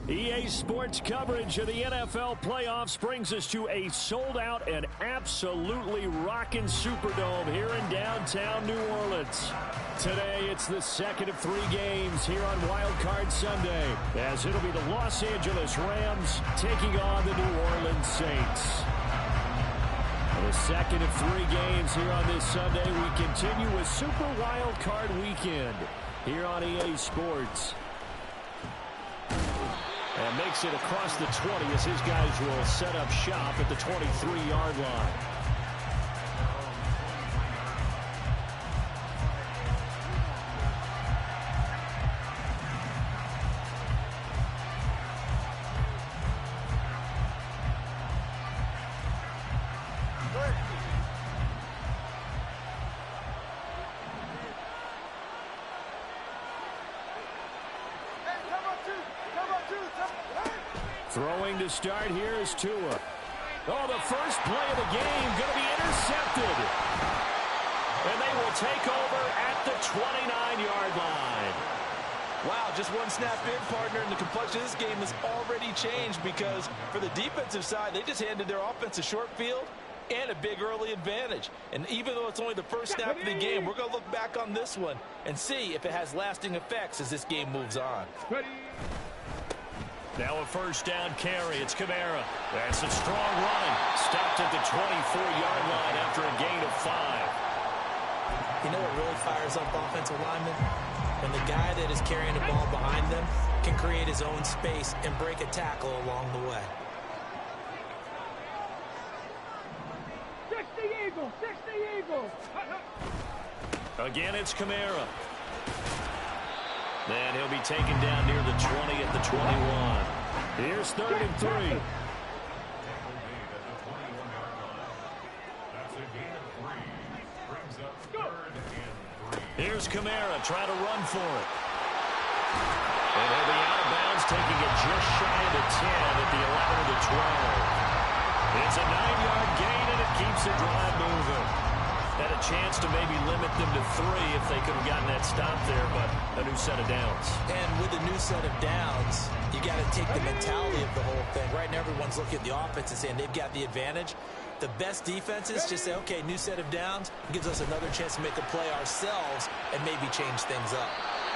EA Sports coverage of the NFL playoffs brings us to a sold-out and absolutely rocking Superdome here in downtown New Orleans. Today, it's the second of 3 games here on Wild Card Sunday, as it'll be the Los Angeles Rams taking on the New Orleans Saints. The second of 3 games here on this Sunday, we continue with Super Wild Card Weekend here on EA Sports. And makes it across the 20 as his guys will set up shop at the 23-yard line. Throwing to start here is Tua. Oh, the first play of the game going to be intercepted. And they will take over at the 29-yard line. Wow, just one snap in, partner, and the complexion of this game has already changed because for the defensive side, they just handed their offense a short field and a big early advantage. And even though it's only the first snap of the game, we're going to look back on this one and see if it has lasting effects as this game moves on. Now a first down carry. It's Kamara. That's a strong run. Stopped at the 24-yard line after a gain of 5. You know what really fires up offensive linemen? When the guy that is carrying the ball behind them can create his own space and break a tackle along the way. 60 Eagles! 60 Eagles! Again, it's Kamara. And he'll be taken down near the 20 at the 21. Here's 3rd and 3. Here's Kamara trying to run for it. And he'll be out of bounds, taking it just shy of the 10 at the 11 of the 12. It's a 9-yard gain, and it keeps the drive moving. Had a chance to maybe limit them to 3 if they could have gotten that stop there, but a new set of downs. And with a new set of downs, you got to take the mentality of the whole thing. Right now, everyone's looking at the offense and saying they've got the advantage. The best defenses just say, okay, new set of downs gives us another chance to make a play ourselves and maybe change things up.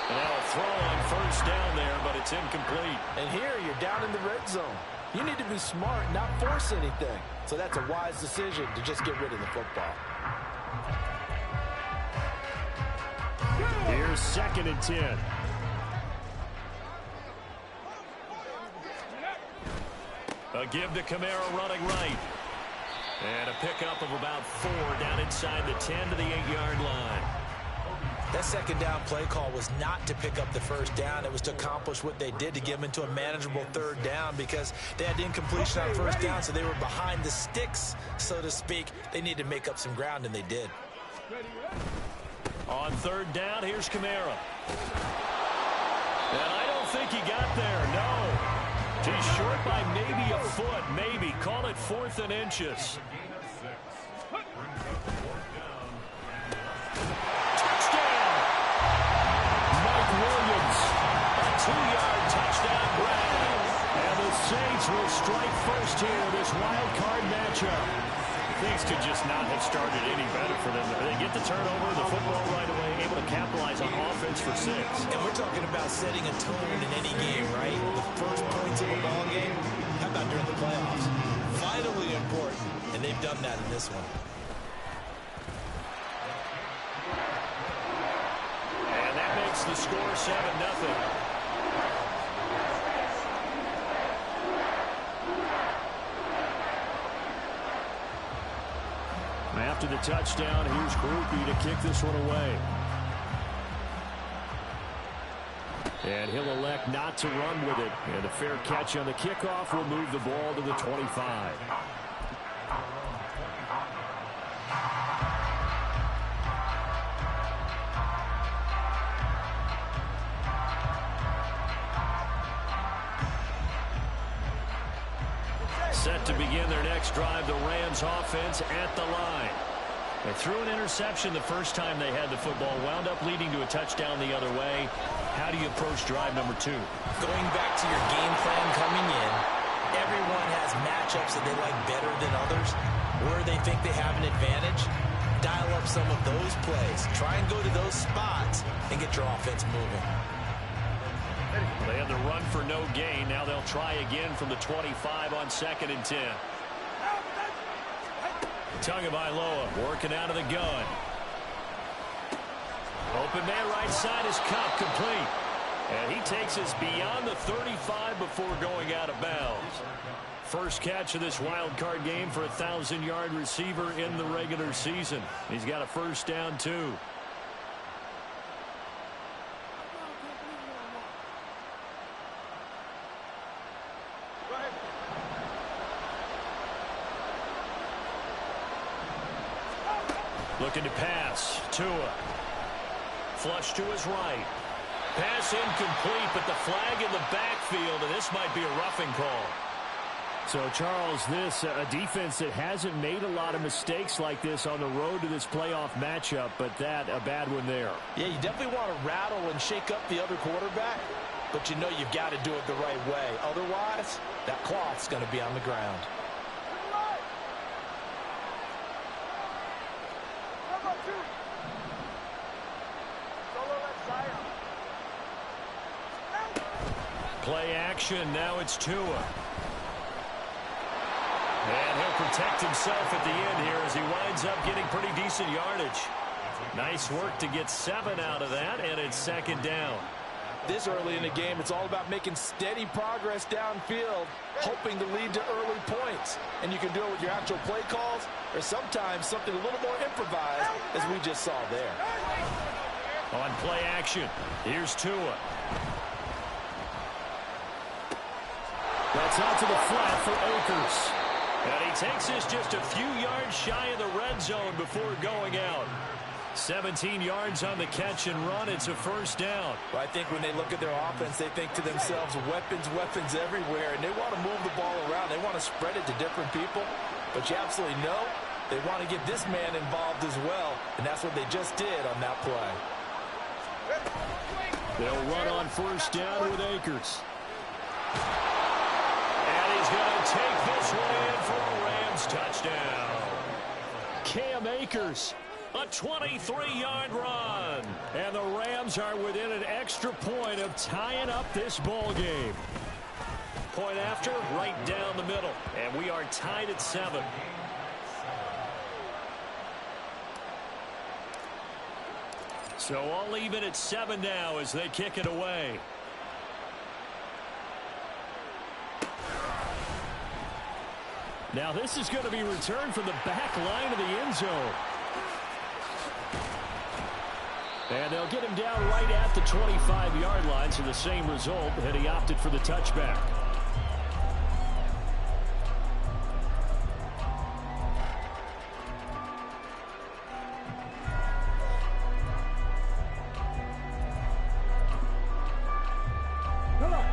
And now a throw on first down there, but it's incomplete. And here, you're down in the red zone. You need to be smart, not force anything. So that's a wise decision to just get rid of the football. Here's 2nd and 10. A give to Kamara running right. And a pickup of about 4 down inside the 10 to the 8-yard line. That second down play call was not to pick up the first down. It was to accomplish what they did to get them into a manageable 3rd down because they had incompletion on first down, so they were behind the sticks, so to speak. They needed to make up some ground, and they did. On 3rd down, here's Kamara. And I don't think he got there, no. He's short by maybe a foot, maybe. Call it 4th and inches. Touchdown! Mike Williams, a 2-yard touchdown grab. And the Saints will strike first here, this wild card matchup. Things could just not have started any better for them. They get the turnover, the football right away, able to capitalize on offense for 6. And we're talking about setting a tone in any game, right? The first points of a ball game, how about during the playoffs? Vitally important, and they've done that in this one. And that makes the score 7-0. After the touchdown, here's Groupie to kick this one away. And he'll elect not to run with it. And a fair catch on the kickoff will move the ball to the 25. Set to begin their next drive, the Rams offense at the line. They threw an interception the first time they had the football, wound up leading to a touchdown the other way. How do you approach drive number 2? Going back to your game plan matchups that they like better than others, where they think they have an advantage, dial up some of those plays. Try and go to those spots and get your offense moving. They had the run for no gain. Now they'll try again from the 25 on 2nd and 10. Tagovailoa working out of the gun. Open man right side is Cup, complete. And he takes us beyond the 35 before going out of bounds. First catch of this wild card game for a 1,000-yard receiver in the regular season. He's got a first down, too. Looking to pass. Tua. Flush to his right. Pass incomplete, but the flag in the backfield, and this might be a roughing call. So, Charles, this a defense that hasn't made a lot of mistakes like this on the road to this playoff matchup, but that a bad one there. Yeah, you definitely want to rattle and shake up the other quarterback, but you know you've got to do it the right way. Otherwise, that cloth's going to be on the ground. Play action. Now it's Tua. And he'll protect himself at the end here as he winds up getting pretty decent yardage. Nice work to get 7 out of that, and it's 2nd down. This early in the game, it's all about making steady progress downfield, hoping to lead to early points. And you can do it with your actual play calls or sometimes something a little more improvised, as we just saw there. On play action, here's Tua. That's out to the flat for Akers. And he takes this just a few yards shy of the red zone before going out. 17 yards on the catch and run. It's a first down. Well, I think when they look at their offense, they think to themselves, weapons, weapons everywhere. And they want to move the ball around. They want to spread it to different people. But you absolutely know they want to get this man involved as well. And that's what they just did on that play. They'll run on first down with Akers. And he's going to take this one in for a Rams touchdown. Cam Akers, a 23-yard run. And the Rams are within an extra point of tying up this ball game. Point after, right down the middle. And we are tied at 7. So all even at 7 now as they kick it away. Now this is going to be returned from the back line of the end zone. And they'll get him down right at the 25-yard line, so the same result, and he opted for the touchback.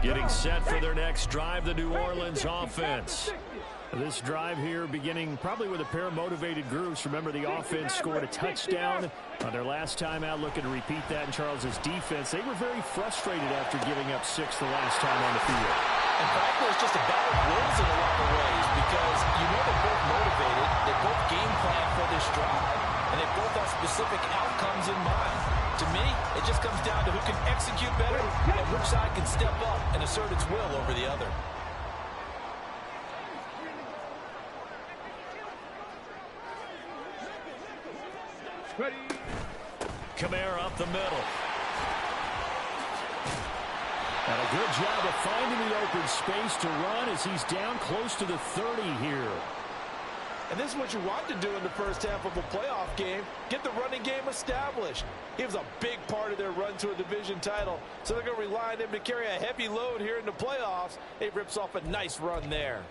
Getting set for their next drive, the New Orleans offense. This drive here beginning probably with a pair of motivated groups. Remember, the offense scored a touchdown on their last time out, looking to repeat that in Charles's defense. They were very frustrated after giving up 6 the last time on the field. And frankly, it's just a battle of wills in a lot of ways because you know they're both motivated, they both game plan for this drive, and they both have specific outcomes in mind. To me, it just comes down to who can execute better and which side can step up and assert its will over the other. Kamara up the middle. And a good job of finding the open space to run as he's down close to the 30 here. And this is what you want to do in the first half of a playoff game. Get the running game established. He was a big part of their run to a division title. So they're going to rely on him to carry a heavy load here in the playoffs. He rips off a nice run there.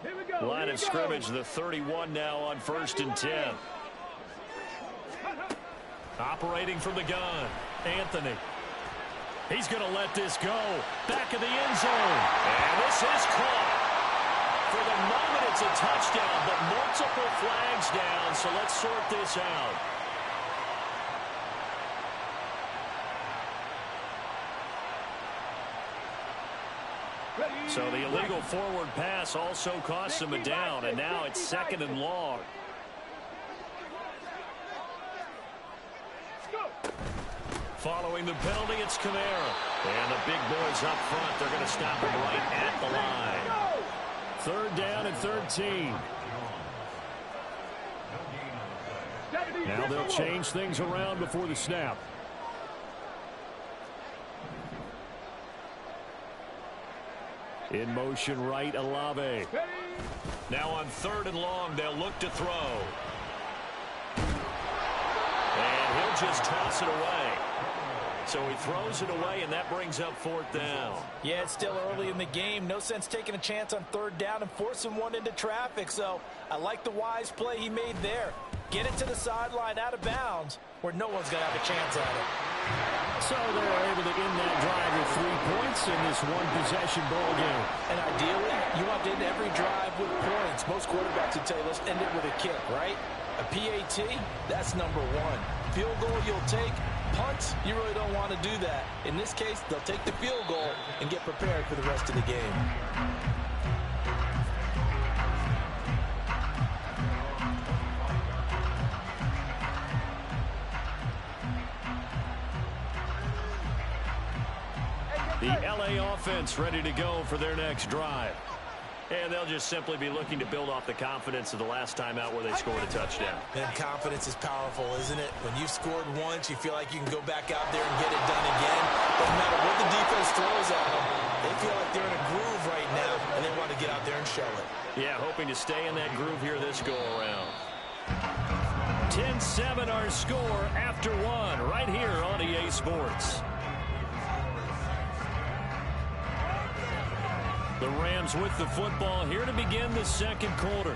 Here we go. Line of scrimmage, the 31 now on 1st and 10. Operating from the gun, Anthony. He's going to let this go. Back of the end zone. And this is caught. For the moment, it's a touchdown, but multiple flags down, so let's sort this out. So the illegal forward pass also costs him a down, and now it's 2nd and long. Following the penalty, it's Kamara. And the big boys up front, they're going to stop him right at the line. 3rd down and 13. Now they'll change things around before the snap. In motion right, Olave. Now on 3rd and long, they'll look to throw. And he'll just toss it away. So he throws it away, and that brings up 4th down. Yeah, it's still early in the game. No sense taking a chance on 3rd down and forcing one into traffic. So I like the wise play he made there. Get it to the sideline out of bounds where no one's going to have a chance at it. So they're able to end that drive with 3 points in this one-possession ball game. And ideally, you want to end every drive with points. Most quarterbacks would tell you, let's end it with a kick, right? A PAT, that's number 1. Field goal you'll take. Punts, you really don't want to do that. In this case, they'll take the field goal and get prepared for the rest of the game. The LA offense ready to go for their next drive. And they'll just simply be looking to build off the confidence of the last time out where they scored a touchdown. And confidence is powerful, isn't it? When you've scored once, you feel like you can go back out there and get it done again. Doesn't matter what the defense throws at them. They feel like they're in a groove right now, and they want to get out there and show it. Yeah, hoping to stay in that groove here this go-around. 10-7 our score after 1 right here on EA Sports. The Rams with the football here to begin the 2nd quarter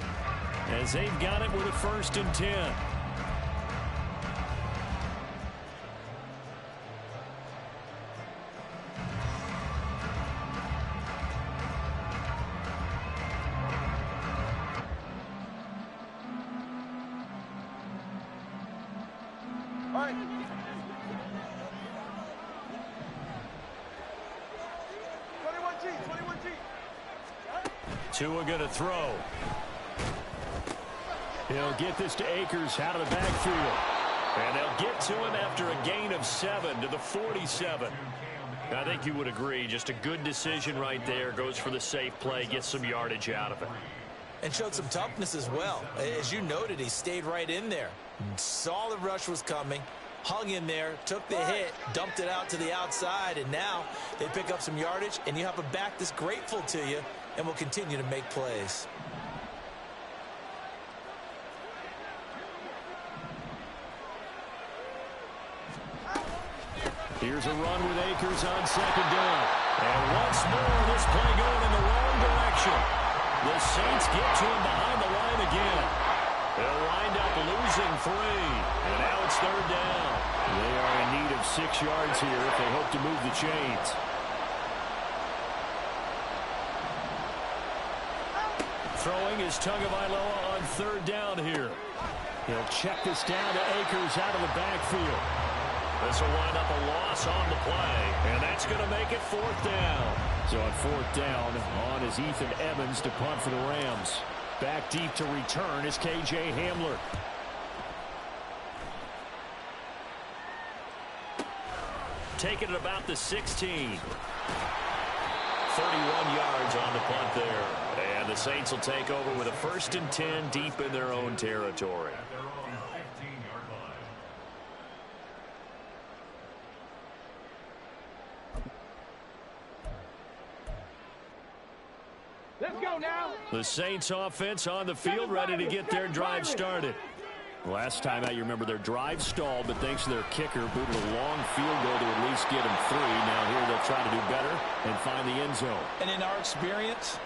as they've got it with a 1st and 10. All right. Tua going to throw. He'll get this to Akers out of the backfield. And they'll get to him after a gain of 7 to the 47. I think you would agree, just a good decision right there. Goes for the safe play, gets some yardage out of it. And showed some toughness as well. As you noted, he stayed right in there. Saw the rush was coming, hung in there, took the hit, dumped it out to the outside, and now they pick up some yardage, and you have a back that's grateful to you and will continue to make plays. Here's a run with Akers on 2nd down. And once more, this play going in the wrong direction. The Saints get to him behind the line again. They'll wind up losing 3. And now it's 3rd down. They are in need of 6 yards here if they hope to move the chains. Throwing is Tagovailoa on 3rd down here. He'll check this down to Akers out of the backfield. This will wind up a loss on the play, and that's going to make it 4th down. So on 4th down, on is Ethan Evans to punt for the Rams. Back deep to return is KJ Hamler. Taking it about the 16. 31 yards on the punt there. And the Saints will take over with a 1st and 10 deep in their own territory. Let's go now. The Saints offense on the field ready to get their drive started. Last time out, you remember their drive stalled, but thanks to their kicker, booted a long field goal to at least get them 3. Now here they'll try to do better and find the end zone. And in our experience,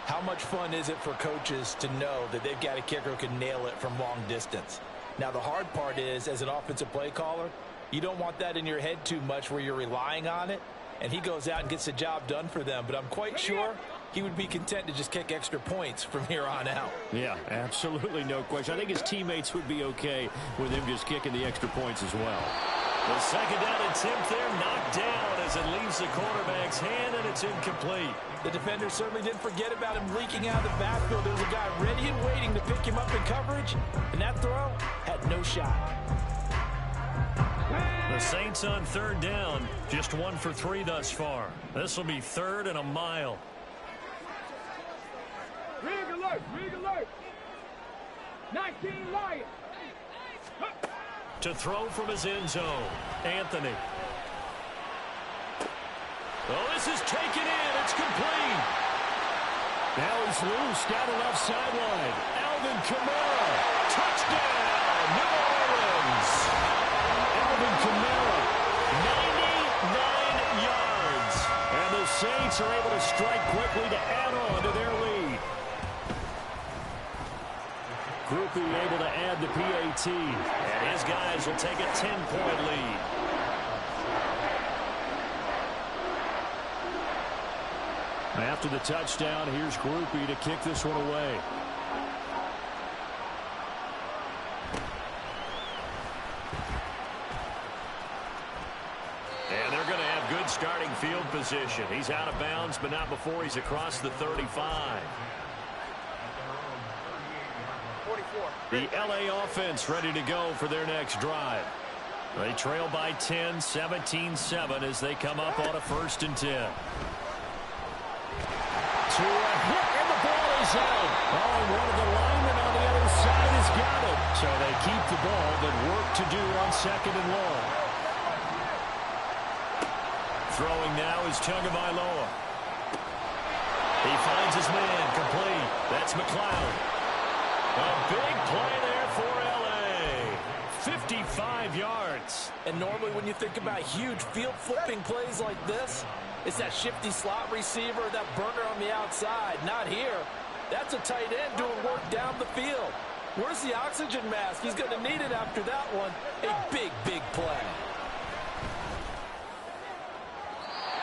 how much fun is it for coaches to know that they've got a kicker who can nail it from long distance? Now, the hard part is, as an offensive play caller, you don't want that in your head too much where you're relying on it, and he goes out and gets the job done for them. But I'm quite sure he would be content to just kick extra points from here on out. Yeah, absolutely no question. I think his teammates would be okay with him just kicking the extra points as well. The 2nd down attempt there knocked down as it leaves the quarterback's hand, and it's incomplete. The defender certainly didn't forget about him leaking out of the backfield. There was a guy ready and waiting to pick him up in coverage, and that throw had no shot. The Saints on third down, just 1 for 3 thus far. This will be 3rd and a mile. Rig alert! Rig alert! 19 Lions! To throw from his end zone, Anthony. Oh, this is taken in. It's complete. Now he's loose down the left sideline. Alvin Kamara. Touchdown, New Orleans. Alvin Kamara, 99 yards. And the Saints are able to strike quickly to add on to their lead. Groupie able to add the PAT. And his guys will take a 10-point lead. After the touchdown, here's Groupie to kick this one away. And they're going to have good starting field position. He's out of bounds, but not before he's across the 35. 44. The LA offense ready to go for their next drive. They trail by 10, 17-7 as they come up on a 1st and 10. To a hit, and the ball is out. Oh, and one of the linemen on the other side has got it. So they keep the ball, but work to do on 2nd and long. Throwing now is Tagovailoa. He finds his man, complete. That's McLeod. A big play there for L.A. 55 yards. And normally when you think about huge field flipping plays like this, it's that shifty slot receiver, that burner on the outside. Not here. That's a tight end doing work down the field. Where's the oxygen mask? He's going to need it after that one. A big, big play.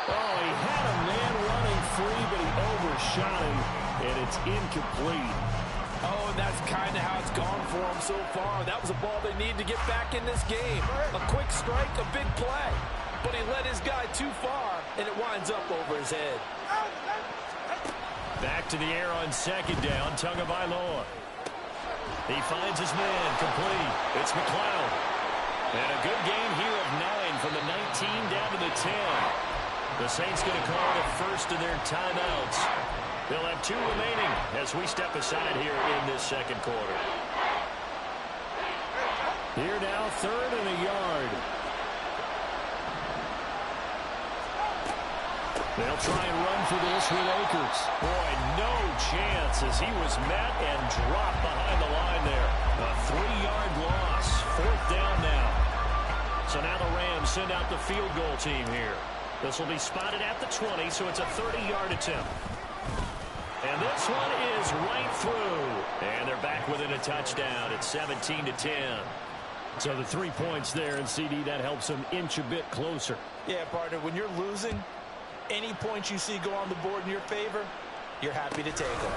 Oh, he had a man running free, but he overshot him, and it's incomplete. Oh, and that's kind of how it's gone for him so far. That was a ball they need to get back in this game. A quick strike, a big play. But he led his guy too far, and it winds up over his head. Back to the air on 2nd down, Tagovailoa. He finds his man, complete. It's McLeod. And a good game here of 9 from the 19 down to the 10. The Saints going to call it a 1st of their timeouts. They'll have 2 remaining as we step aside here in this 2nd quarter. Here now, 3rd and a yard. They'll try and run for this with Akers. Boy, no chance as he was met and dropped behind the line there. A 3-yard loss. 4th down now. So now the Rams send out the field goal team here. This will be spotted at the 20, so it's a 30-yard attempt. And this one is right through. And they're back within a touchdown. It's 17-10. So the 3 points there, and CD, that helps them inch a bit closer. Yeah, partner, when you're losing, any points you see go on the board in your favor, you're happy to take them.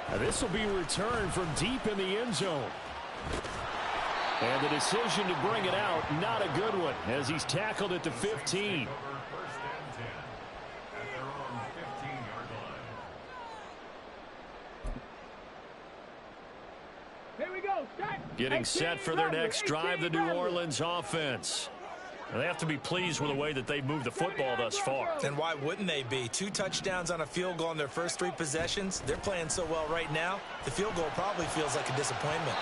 Now this will be returned from deep in the end zone. And the decision to bring it out, not a good one, as he's tackled at the 15. Here we go. Getting set for their next drive, the New Orleans offense. They have to be pleased with the way that they've moved the football thus far. And why wouldn't they be? 2 touchdowns on a field goal in their first 3 possessions. They're playing so well right now, the field goal probably feels like a disappointment.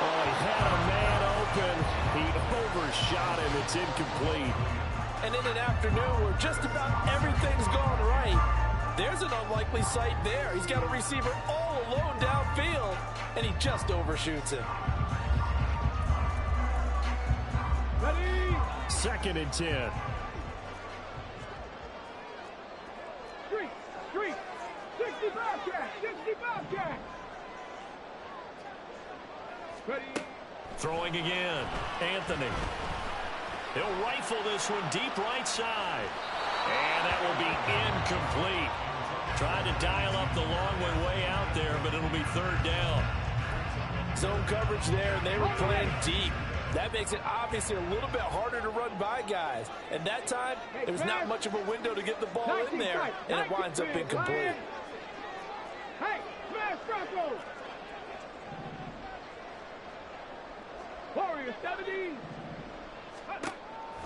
Oh, he had a man open. He overshot him. It's incomplete. And in an afternoon where just about everything's gone right, there's an unlikely sight there. He's got a receiver all alone downfield, and he just overshoots him. Ready? 2nd and 10. Street. 60 Bobcat. 60 Bobcat. Ready? Throwing again. Anthony. He'll rifle this one deep right side. And that will be incomplete. Trying to dial up the long way out there, but it'll be 3rd down. Zone coverage there, and they were playing deep. That makes it obviously a little bit harder to run by guys. And that time, there's not much of a window to get the ball in there, and it winds up incomplete. Hey, smash Bronco! Warrior 70.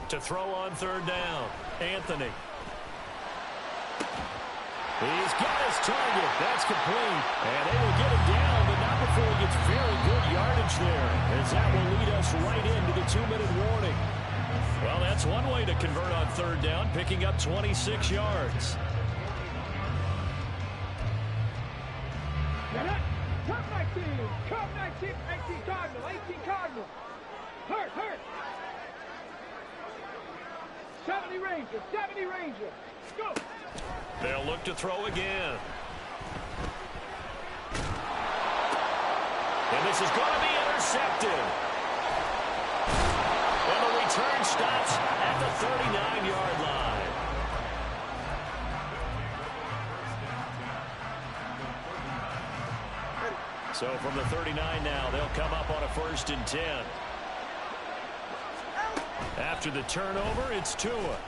To throw on third down, Anthony. He's got his target. That's complete. And they will get him down, but not before he gets very good yardage there, as that will lead us right into the 2-minute warning. Well, that's one way to convert on third down, picking up 26 yards. Come 19. Come 19. 18 Cardinal. 18 Cardinal. Hurt. 70 Ranger. 70 Ranger. Go. They'll look to throw again. And this is going to be intercepted. And the return stops at the 39-yard line. So from the 39 now, they'll come up on a 1st and 10. After the turnover, it's Tua.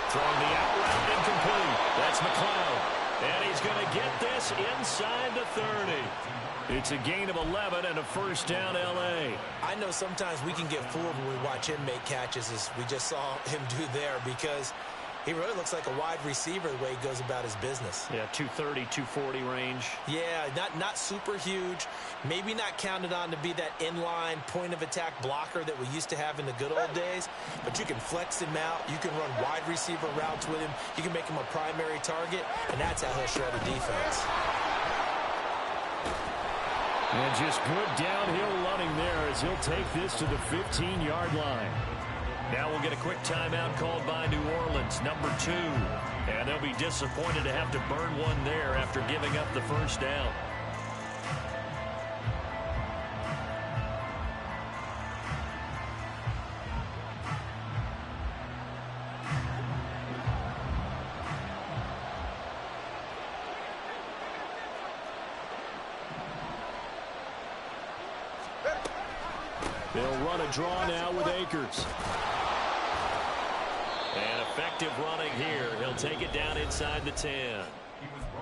Throwing the out route incomplete. That's McLeod. And he's going to get this inside the 30. It's a gain of 11 and a 1st down, L.A. I know sometimes we can get fooled when we watch him make catches, as we just saw him do there, because he really looks like a wide receiver the way he goes about his business. Yeah, 230, 240 range. Yeah, not super huge. Maybe not counted on to be that inline point-of-attack blocker that we used to have in the good old days. But you can flex him out. You can run wide receiver routes with him. You can make him a primary target, and that's how he'll shred a defense. And just good downhill running there as he'll take this to the 15-yard line. Now we'll get a quick timeout called by New Orleans, number 2. And they'll be disappointed to have to burn one there after giving up the 1st down. They'll run a draw now with Akers. And effective running here. He'll take it down inside the 10.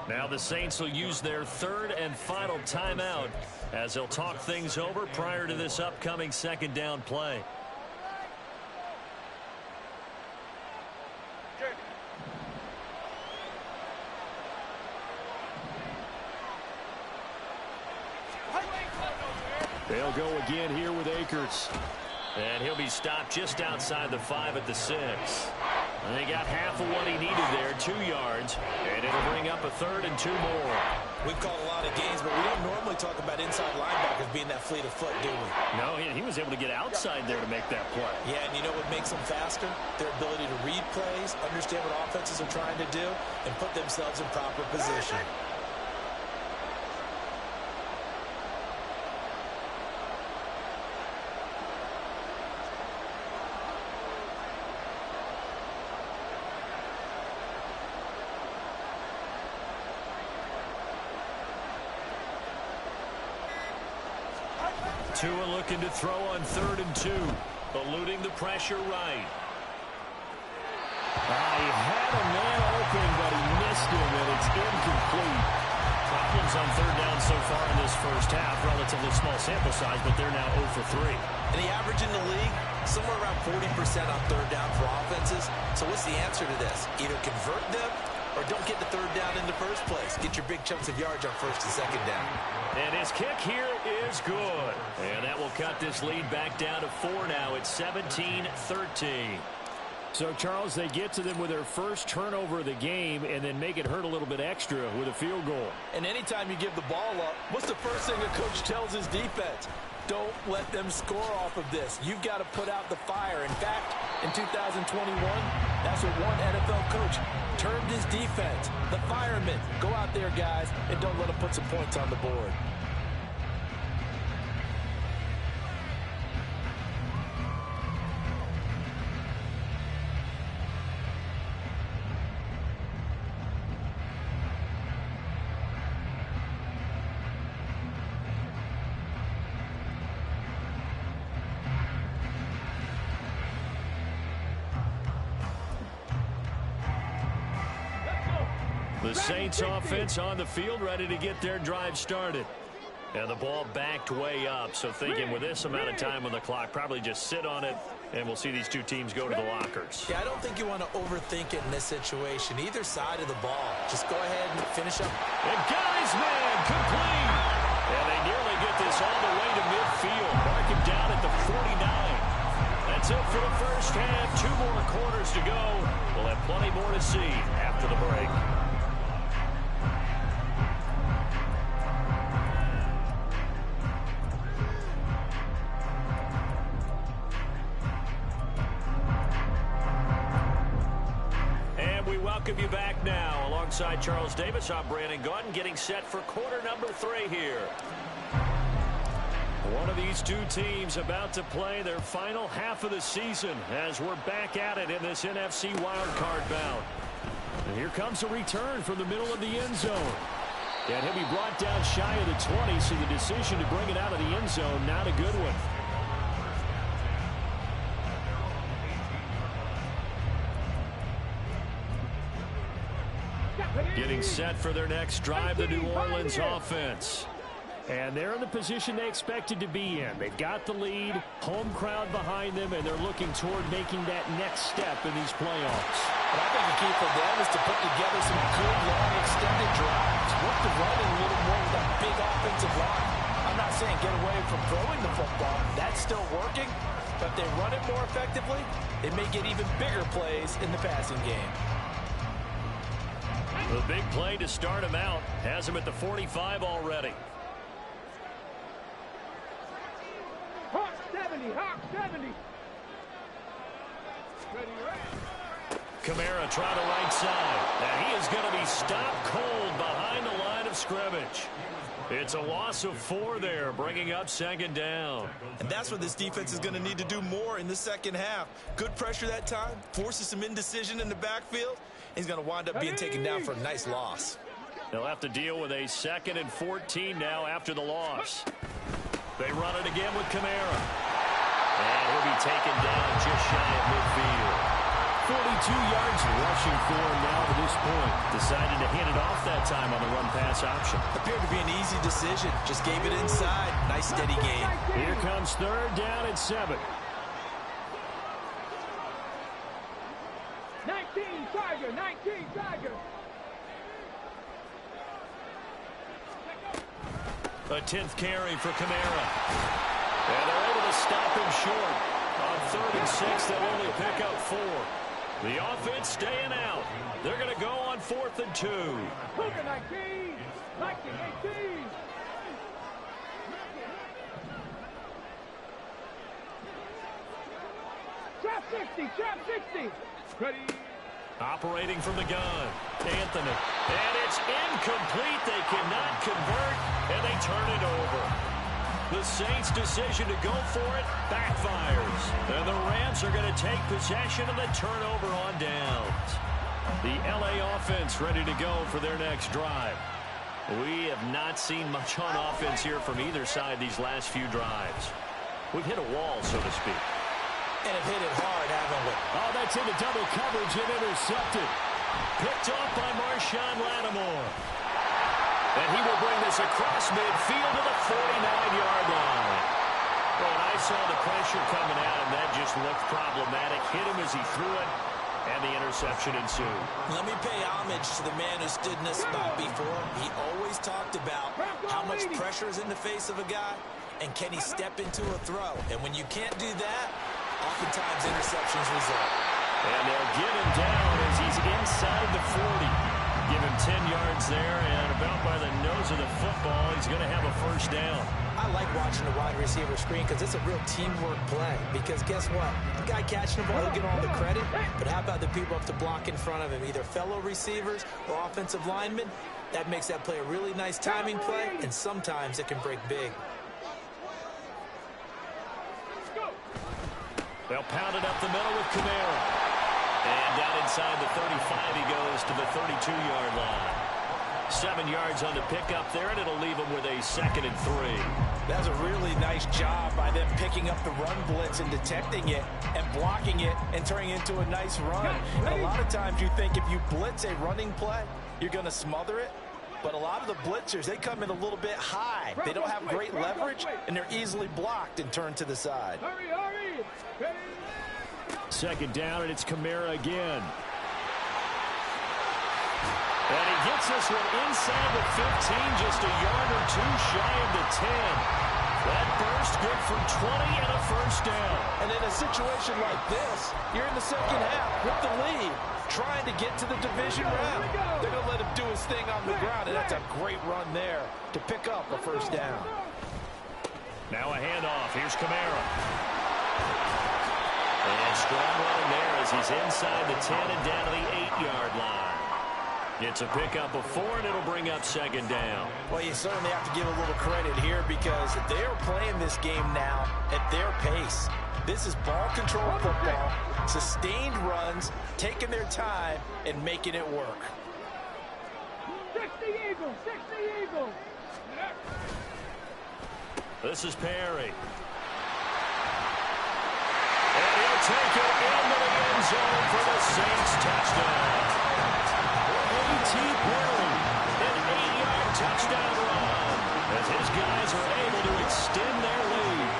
Now the Saints will use their 3rd and final timeout as they'll talk things over prior to this upcoming 2nd down play. They'll go again here with Akers. And he'll be stopped just outside the 5 at the 6. And they got half of what he needed there, 2 yards. And it'll bring up a 3rd and 2 more. We've called a lot of games, but we don't normally talk about inside linebackers being that fleet of foot, do we? No, he was able to get outside there to make that play. Yeah, and you know what makes them faster? Their ability to read plays, understand what offenses are trying to do, and put themselves in proper position. Tua looking to throw on 3rd and 2. Eluding the pressure right. He had a man open, but he missed him, and it's incomplete. Problems on 3rd down so far in this 1st half. Relatively small sample size, but they're now 0 for 3. And the average in the league, somewhere around 40% on 3rd down for offenses. So what's the answer to this? Either convert them or don't get the 3rd down in the first place. Get your big chunks of yards on 1st and 2nd down. And his kick here is good. And that will cut this lead back down to 4 now. It's 17-13. So, Charles, they get to them with their first turnover of the game and then make it hurt a little bit extra with a field goal. And anytime you give the ball up, what's the first thing a coach tells his defense? Don't let them score off of this. You've got to put out the fire. In fact, in 2021, that's what one NFL coach termed his defense. The firemen. Go out there, guys, and don't let them put some points on the board. The Saints offense on the field, ready to get their drive started. And the ball backed way up, so thinking with this amount of time on the clock, probably just sit on it, and we'll see these two teams go to the lockers. Yeah, I don't think you want to overthink it in this situation. Either side of the ball. Just go ahead and finish up. And guys, man, complete. And they nearly get this all the way to midfield. Mark him down at the 49. That's it for the first half. 2 more quarters to go. We'll have plenty more to see after the break. Welcome you back now. Alongside Charles Davis, I'm Brandon Gaudin, getting set for quarter number 3 here. One of these two teams about to play their final half of the season as we're back at it in this NFC wildcard bout. And here comes a return from the middle of the end zone. And he'll be brought down shy of the 20, so the decision to bring it out of the end zone, not a good one. Getting set for their next drive, the New Orleans offense. And they're in the position they expected to be in. They've got the lead, home crowd behind them, and they're looking toward making that next step in these playoffs. But I think the key for them is to put together some good, long, extended drives. Work the running a little more with that big offensive line. I'm not saying get away from throwing the football. That's still working. But if they run it more effectively, they may get even bigger plays in the passing game. The big play to start him out has him at the 45 already. Hawk 70, Hawk 70. Ready, Kamara try to right side. And he is going to be stopped cold behind the line of scrimmage. It's a loss of 4 there, bringing up second down. And that's what this defense is going to need to do more in the second half. Good pressure that time, forces some indecision in the backfield. He's going to wind up being taken down for a nice loss. They'll have to deal with a 2nd and 14 now after the loss. They run it again with Kamara. And he'll be taken down just shy of midfield. 42 yards rushing for him now to this point. Decided to hand it off that time on the run-pass option. Appeared to be an easy decision. Just gave it inside. Nice steady gain. Here comes 3rd down and 7. 19, Tiger, 19, Tiger. A 10th carry for Kamara. And they're able to stop him short. On 3rd and 6, they'll only pick up 4. The offense staying out. They're going to go on 4th and 2. Cougar 19, 19, 18. Trap 60, trap 60. Ready. Operating from the gun, Anthony. And it's incomplete. They cannot convert, and they turn it over. The Saints' decision to go for it backfires. And the Rams are going to take possession of the turnover on downs. The LA offense ready to go for their next drive. We have not seen much on offense here from either side these last few drives. We've hit a wall, so to speak. And have hit it hard, haven't we? Oh, that's into double coverage and intercepted. Picked off by Marshawn Lattimore. And he will bring this across midfield to the 49-yard line. Well, I saw the pressure coming out, and that just looked problematic. Hit him as he threw it, and the interception ensued. Let me pay homage to the man who stood in this spot before. He always talked about how much pressure is in the face of a guy, and can he step into a throw. And when you can't do that, oftentimes interceptions result. And they'll get him down as he's inside the 40. Give him 10 yards there, and about by the nose of the football, he's going to have a first down. I like watching the wide receiver screen because it's a real teamwork play. Because guess what? The guy catching the ball, he'll get all the credit. But how about the people up to block in front of him, either fellow receivers or offensive linemen? That makes that play a really nice timing play, and sometimes it can break big. They'll pound it up the middle with Kamara. And down inside the 35, he goes to the 32-yard line. 7 yards on the pickup there, and it'll leave him with a 2nd and 3. That's a really nice job by them picking up the run blitz and detecting it and blocking it and turning it into a nice run. And a lot of times you think if you blitz a running play, you're going to smother it. But a lot of the blitzers, they come in a little bit high. They don't have great leverage, and they're easily blocked and turned to the side. Hurry, hurry. Ready. Second down, and it's Kamara again. And he gets this one inside the 15, just a yard or two shy of the 10. That burst good for 20 and a first down. And in a situation like this, you're in the second half with the lead, trying to get to the division round. They're going to let him do his thing on the ground, and that's a great run there to pick up a first down. Now a handoff. Here's Kamara. And strong run there as he's inside the 10 and down to the 8-yard line. It's a pickup of 4, and it'll bring up second down. Well, you certainly have to give a little credit here because they are playing this game now at their pace. This is ball control football, sustained runs, taking their time, and making it work. 60 Eagles, 60 Eagles. This is Perry. And he'll take it into the end zone for the Saints touchdown. A.T. Perry, an 8-yard touchdown run as his guys are able to extend their lead.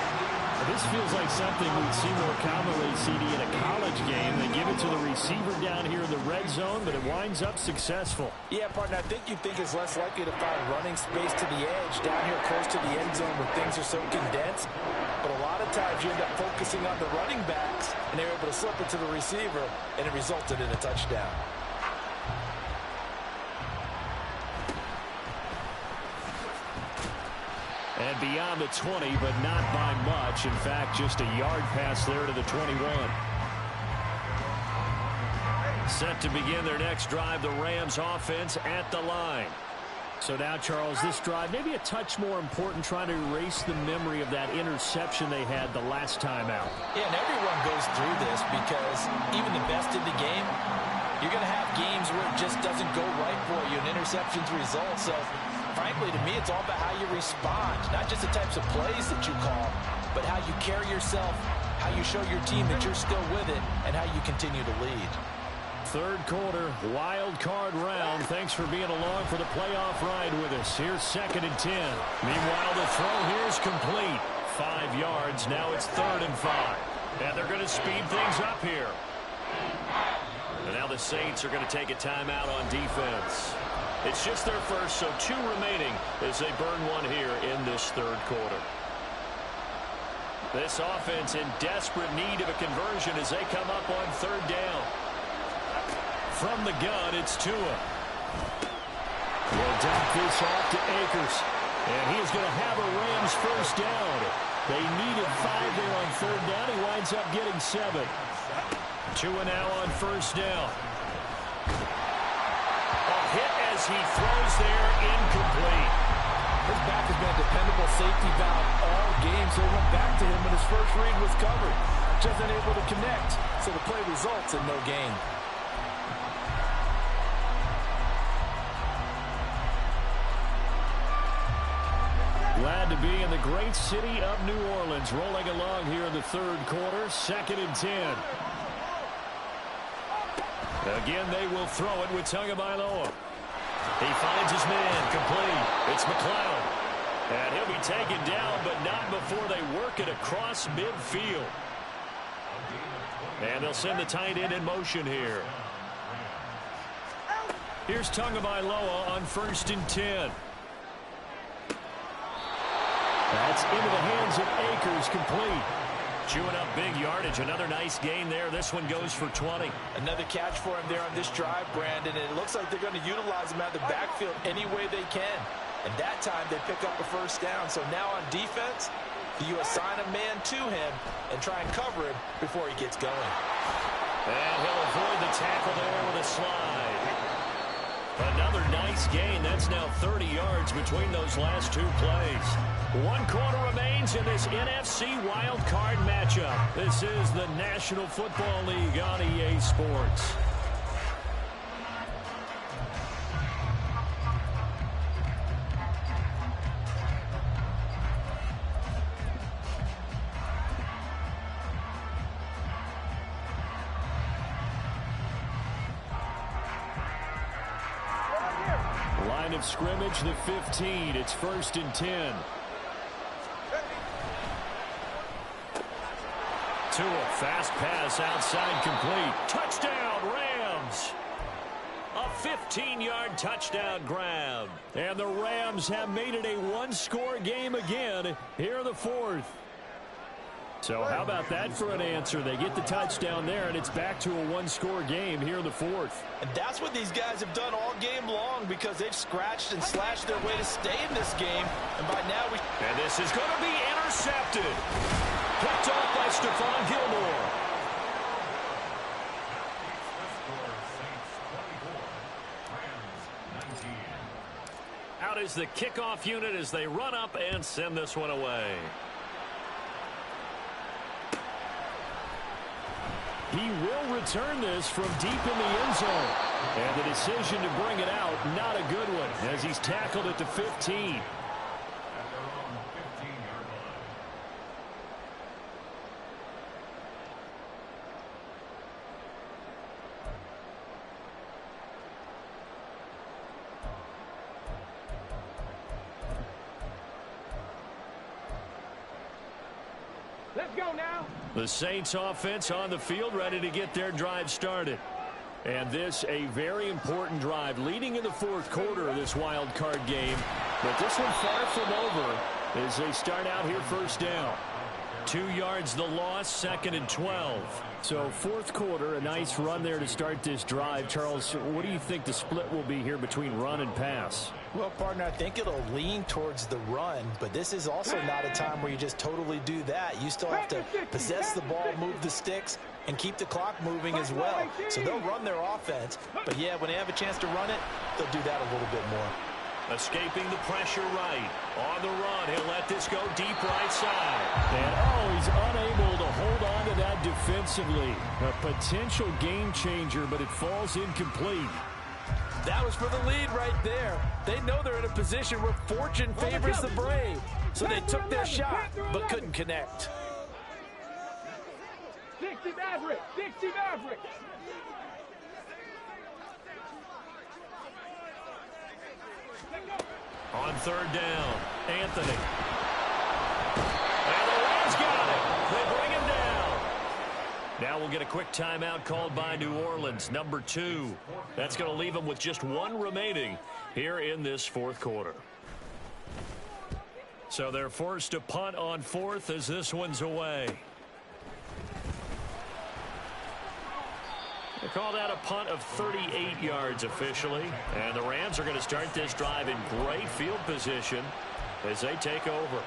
This feels like something we'd see more commonly, CD, in a college game. They give it to the receiver down here in the red zone, but it winds up successful. Yeah, partner, I think you think it's less likely to find running space to the edge down here close to the end zone where things are so condensed. But a lot of times you end up focusing on the running backs, and they're able to slip it to the receiver, and it resulted in a touchdown. And beyond the 20, but not by much. In fact, just a yard pass there to the 21. Set to begin their next drive, the Rams offense at the line. So now, Charles, this drive maybe a touch more important, trying to erase the memory of that interception they had the last time out. Yeah, and everyone goes through this because even the best in the game, you're going to have games where it just doesn't go right for you, and interceptions result. So, frankly, to me, it's all about how you respond, not just the types of plays that you call, but how you carry yourself, how you show your team that you're still with it, and how you continue to lead. Third quarter, wild card round. Thanks for being along for the playoff ride with us. Here's 2nd and 10. Meanwhile, the throw here is complete. 5 yards. Now it's 3rd and 5. And they're going to speed things up here. And now the Saints are going to take a timeout on defense. It's just their first, so 2 remaining as they burn one here in this third quarter. This offense in desperate need of a conversion as they come up on 3rd down. From the gun, it's Tua. Will dump this off to Akers. And he is going to have a Rams first down. They needed 5 there on 3rd down. He winds up getting 7. Tua now on 1st down. A hit as he throws there, incomplete. His back has been a dependable safety valve all game, so he went back to him when his first read was covered. Just unable to connect, so the play results in no gain. Glad to be in the great city of New Orleans, rolling along here in the third quarter, 2nd and 10. Again, they will throw it with Tagovailoa. He finds his man, complete. It's McLeod. And he'll be taken down, but not before they work it across midfield. And they'll send the tight end in motion here. Here's Tagovailoa on 1st and 10. That's into the hands of Akers, complete. Chewing up big yardage. Another nice gain there. This one goes for 20. Another catch for him there on this drive, Brandon. And it looks like they're going to utilize him out of the backfield any way they can. And that time they pick up a first down. So now on defense, you assign a man to him and try and cover him before he gets going. And he'll avoid the tackle there with a slide. Another nice gain. That's now 30 yards between those last 2 plays. 1 quarter remains in this NFC wild card matchup. This is the National Football League on EA Sports. Line of scrimmage, the 15. It's 1st and 10. To a fast pass outside, complete. Touchdown, Rams. A 15-yard touchdown grab. And the Rams have made it a one-score game again here in the 4th. So how about that for an answer? They get the touchdown there, and it's back to a one-score game here in the 4th. And that's what these guys have done all game long, because they've scratched and slashed their way to stay in this game. And by now And this is going to be intercepted. Picked off by Stephon Gilmore. Out is the kickoff unit as they run up and send this one away. He will return this from deep in the end zone. And the decision to bring it out, not a good one, as he's tackled at the 15. Let's go now. The Saints offense on the field, ready to get their drive started. And this a very important drive leading in the 4th quarter of this wild card game. But this one far from over as they start out here 1st down. 2 yards the loss, 2nd and 12. So 4th quarter, a nice run there to start this drive. Charles, what do you think the split will be here between run and pass? Well, partner, I think it'll lean towards the run, but this is also not a time where you just totally do that. You still have to possess the ball, move the sticks, and keep the clock moving as well. So they'll run their offense, but yeah, when they have a chance to run it, they'll do that a little bit more. Escaping the pressure right. On the run, he'll let this go deep right side. And, he's unable to hold on to that defensively. A potential game changer, but it falls incomplete. That was for the lead right there. They know they're in a position where fortune favors the brave. So they took their shot, but couldn't connect. 60 Maverick, 60 Maverick. On 3rd down, Anthony. And the Rams got it. They bring him down. Now we'll get a quick timeout called by New Orleans, number 2. That's going to leave them with just 1 remaining here in this 4th quarter. So they're forced to punt on 4th as this one's away. They call that a punt of 38 yards officially. And the Rams are going to start this drive in great field position as they take over.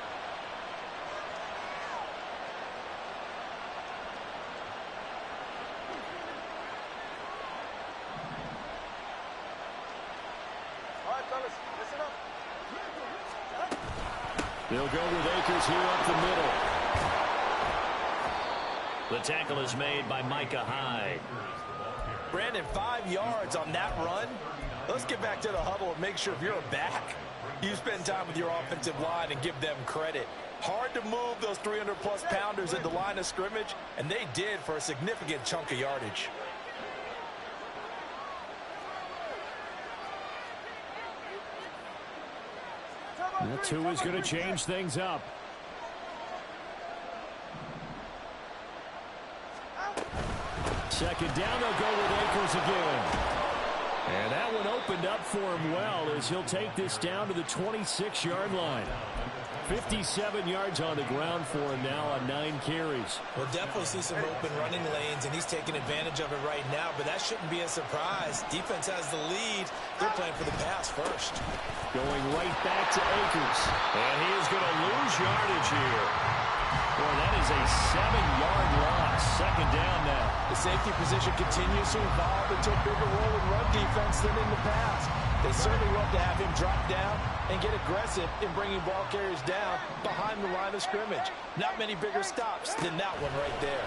They'll go with Akers here up the middle. The tackle is made by Micah Hyde. Brandon, 5 yards on that run. Let's get back to the huddle and make sure if you're a back, you spend time with your offensive line and give them credit. Hard to move those 300-plus pounders at the line of scrimmage, and they did for a significant chunk of yardage. That 2 is going to change things up. Second down, they'll go with Akers again. And that one opened up for him well as he'll take this down to the 26-yard line. 57 yards on the ground for him now on 9 carries. We'll definitely see some open running lanes, and he's taking advantage of it right now, but that shouldn't be a surprise. Defense has the lead. They're playing for the pass first. Going right back to Akers. And he is going to lose yardage here. Boy, that is a 7-yard loss. Second down now. The safety position continues to evolve into a bigger role in run defense than in the past. They certainly love to have him drop down and get aggressive in bringing ball carriers down behind the line of scrimmage. Not many bigger stops than that one right there.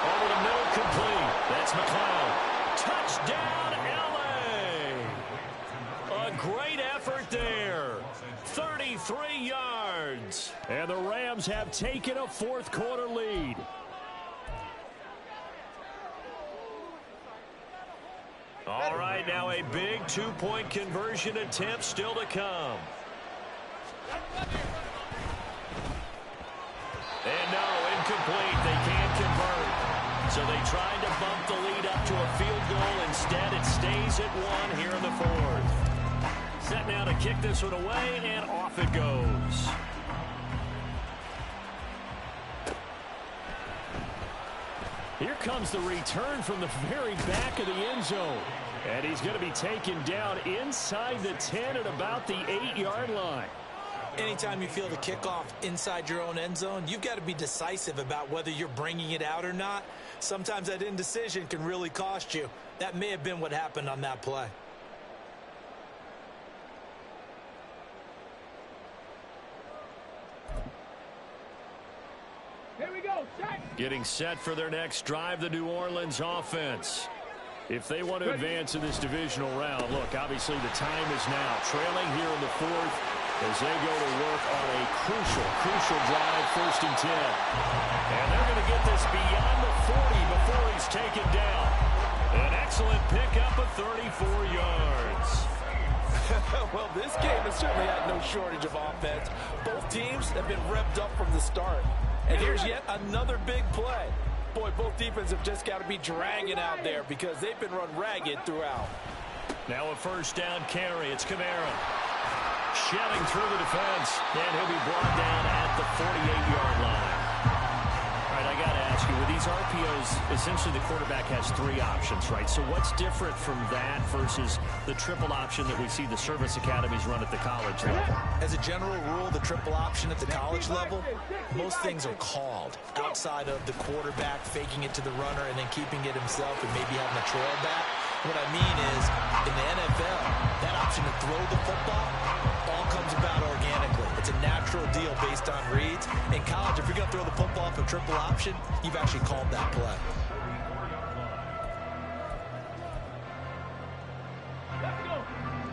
Over the middle, complete. That's McLeod. Touchdown, L.A. A great effort there. 33 yards. And the Rams have taken a 4th quarter lead. All right, Right now, a big two-point conversion attempt still to come. And no, incomplete. They can't convert. So they tried to bump the lead up to a field goal. Instead, it stays at 1 here in the fourth. Set now to kick this one away, and off it goes. Here comes the return from the very back of the end zone. And he's going to be taken down inside the 10 at about the 8-yard line. Anytime you feel the kickoff inside your own end zone, you've got to be decisive about whether you're bringing it out or not. Sometimes that indecision can really cost you. That may have been what happened on that play. Here we go, set. Getting set for their next drive, the New Orleans offense. If they want to advance in this divisional round, look, obviously the time is now. Trailing here in the fourth as they go to work on a crucial drive, 1st and 10. And they're going to get this beyond the 40 before he's taken down. An excellent pickup of 34 yards. Well, this game has certainly had no shortage of offense. Both teams have been revved up from the start. And here's yet another big play. Boy, both defenses have just got to be dragging out there because they've been run ragged throughout. Now a 1st down carry. It's Kamara. Shelling through the defense. And he'll be brought down at the 48-yard line. All right, I got to ask you, with these RPOs, essentially the quarterback has 3 options, right? So what's different from that versus the triple option that we see the service academies run at the college level? As a general rule, the triple option at the college level, most things are called outside of the quarterback faking it to the runner and then keeping it himself and maybe having a trail back. What I mean is, in the NFL, that option to throw the football all comes about organically. It's a natural deal based on reads. In college, if you're going to throw the football off a triple option, you've actually called that play.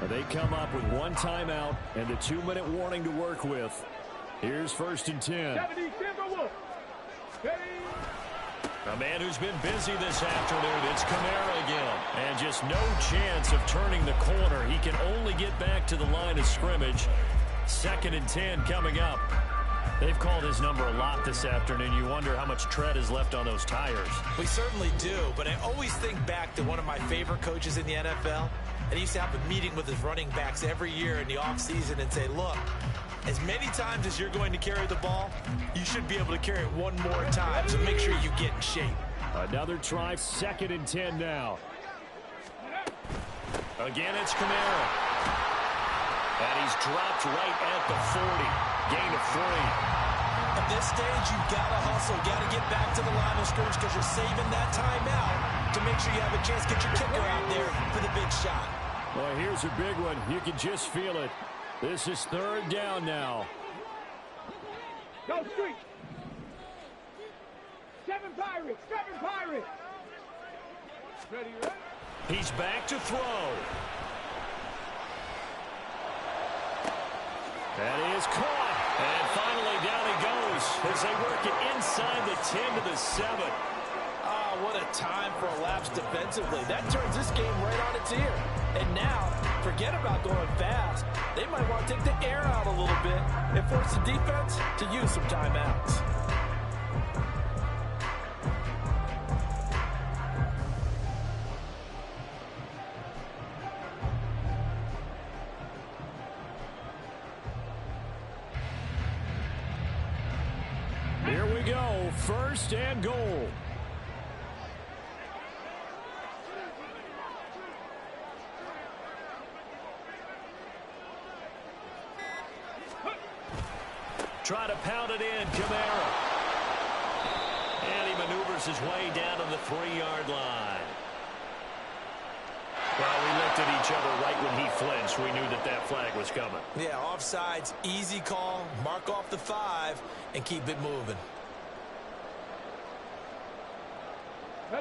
They come up with 1 timeout and the 2-minute warning to work with. Here's 1st and 10. A man who's been busy this afternoon, it's Kamara again. And just no chance of turning the corner. He can only get back to the line of scrimmage. 2nd and 10 coming up. They've called his number a lot this afternoon. You wonder how much tread is left on those tires. We certainly do, but I always think back to one of my favorite coaches in the NFL. And he used to have a meeting with his running backs every year in the offseason and say, look, as many times as you're going to carry the ball, you should be able to carry it 1 more time, so make sure you get in shape. Another try, 2nd and 10 now. Again, it's Kamara. And he's dropped right at the 40. Gain of 3. At this stage, you've got to hustle, got to get back to the line of scrimmage because you're saving that timeout to make sure you have a chance to get your kicker out there for the big shot. Well, here's a big one. You can just feel it. This is 3rd down now. Go street. 7 Pirates. 7 Pirates. Ready, ready? He's back to throw. That is caught. And finally down he goes as they work it inside the 10 to the 7. Ah, what a time for a lapse defensively. That turns this game right on its ear. And now, forget about going fast. They might want to take the air out a little bit and force the defense to use some timeouts. Here we go, 1st and goal. Try to pound it in, Kamara. And he maneuvers his way down to the 3-yard line. Well, we looked at each other right when he flinched. We knew that that flag was coming. Yeah, offsides, easy call, mark off the 5, and keep it moving.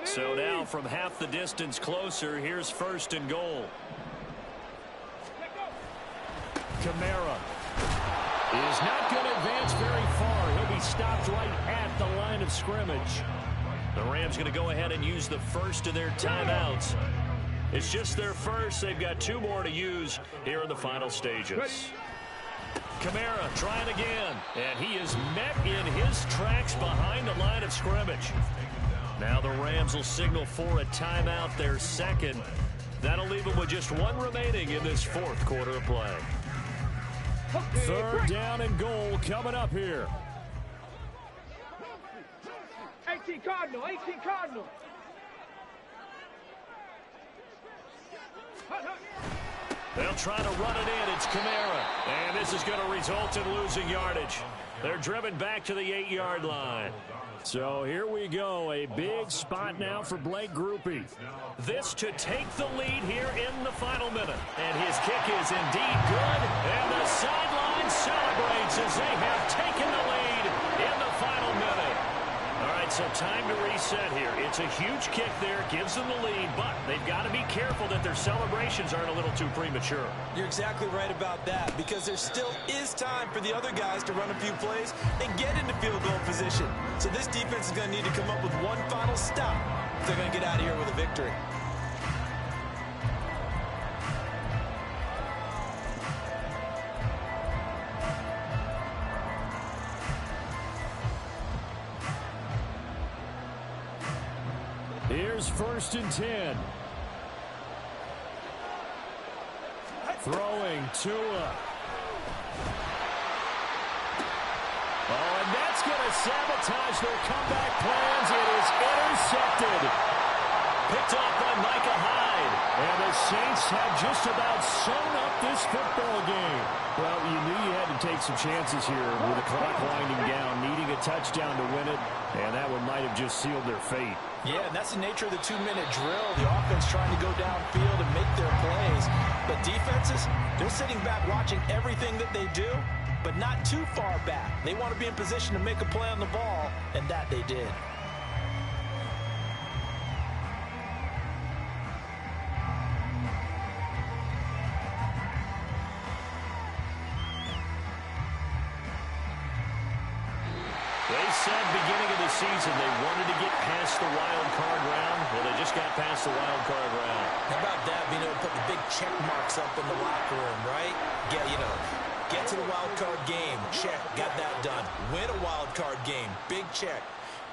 So now from half the distance closer, here's 1st and goal. Kamara is not going to advance very far. He'll be stopped right at the line of scrimmage. The Rams going to go ahead and use the first of their timeouts. It's just their first. They've got 2 more to use here in the final stages. Kamara trying again, and he is met in his tracks behind the line of scrimmage. Now the Rams will signal for a timeout, their second. That'll leave them with just 1 remaining in this 4th quarter of play. 3rd down and goal coming up here. 18 Cardinal, 18 Cardinal. They'll try to run it in. It's Kamara. And this is going to result in losing yardage. They're driven back to the 8-yard line. So here we go. A big spot now for Blake Grupe. This to take the lead here in the final minute. And his kick is indeed good. And the sideline celebrates as they have taken the lead in the final minute. All right, so time to reset here. It's a huge kick there, gives them the lead, but they've got to be careful that their celebrations aren't a little too premature. You're exactly right about that, because there still is time for the other guys to run a few plays and get into field goal position. So this defense is going to need to come up with one final stop if they're going to get out of here with a victory. Here's 1st and 10. Throwing Tua. Oh, and that's going to sabotage their comeback plans. It is intercepted. Picked off by Micah Hyde. And the Saints have just about sewn up this football game. Well, you knew you had to take some chances here with the clock winding down, needing a touchdown to win it, and that one might have just sealed their fate. Yeah, and that's the nature of the 2-minute drill. The offense trying to go downfield and make their plays. But defenses, they're sitting back watching everything that they do, but not too far back. They want to be in position to make a play on the ball, and that they did. They said beginning of the season they wanted to get past the wild card round. Well, they just got past the wild card round. How about that, being able to put the big check marks up in the locker room, right? Get to the wild card game. Check, got that done. Win a wild card game. Big check.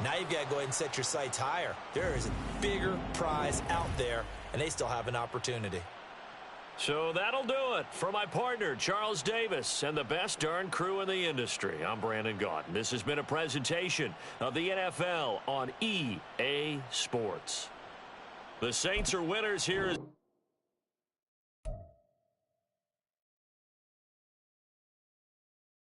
Now you've got to go ahead and set your sights higher. There is a bigger prize out there, and they still have an opportunity. So that'll do it for my partner, Charles Davis, and the best darn crew in the industry. I'm Brandon Gaudin. This has been a presentation of the NFL on EA Sports. The Saints are winners here.